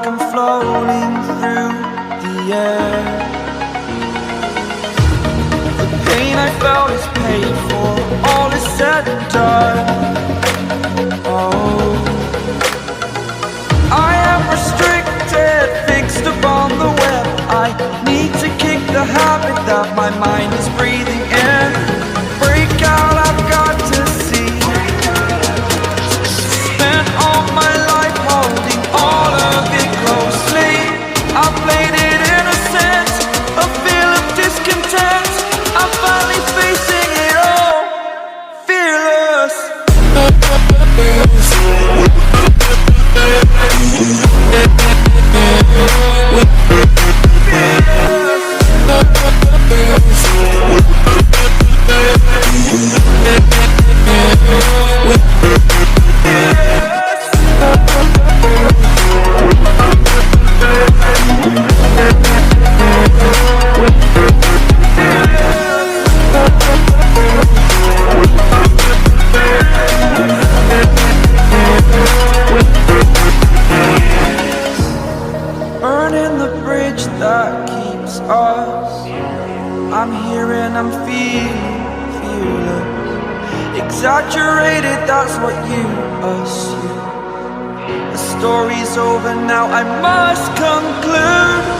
I'm floating through the air. The pain I felt is paid for, all is said and done. Oh, I am restricted, fixed upon the web. I need to kick the habit that my mind is breathing in. Break out, I've got to see. Spent all my life holding all of it closely. I played it innocent, a feel of discontent. I'm finally facing it all, fearless. Burning the bridge that keeps us. I'm here and I'm feeling fearless. Exaggerated, that's what you assume. The story's over now, I must conclude.